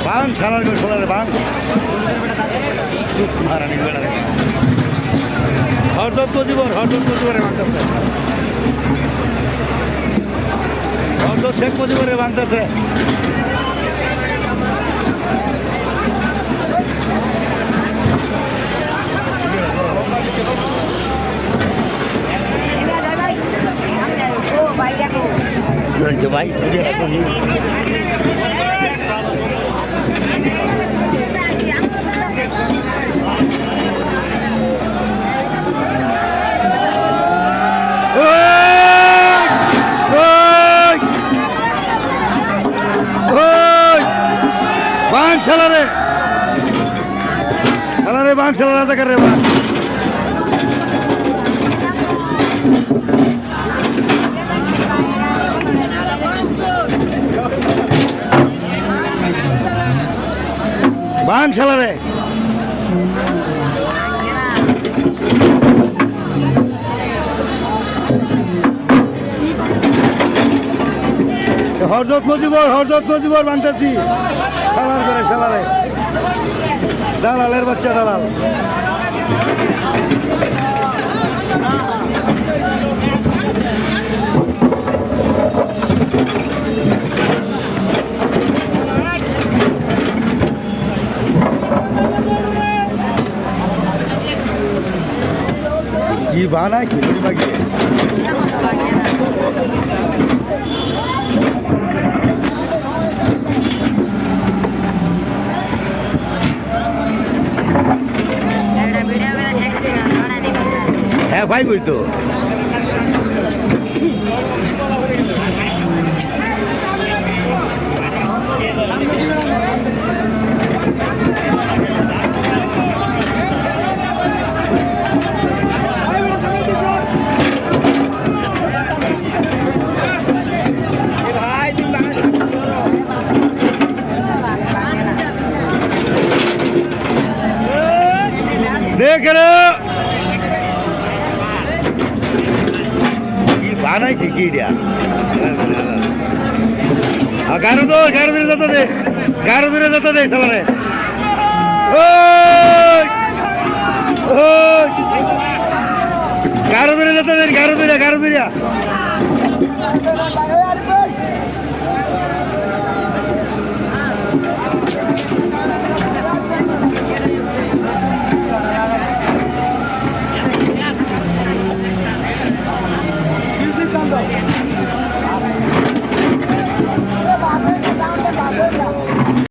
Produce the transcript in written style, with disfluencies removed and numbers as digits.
বাং সারার করে খোলারে বাং মারানি বেড়া হরজত মজিবরের ভাঙতেছে হরজত শেখ মজিবরের ভাঙতেছে চলছে ভাই বাং ছেলারে বাং ছেলারা দেখা রে বাং বাং ছেলারে হরজত মজিবর বানতেছি সালার করে সালারে দালালের বাচ্চা দালাল কি বানাইছি বাগিয়ে হ্যাঁ ভাই বই তো দেখ বানাইছি কি গারো দূরে যেতে দে সালারে গারো দূরে যেতে দেন গারো দূরে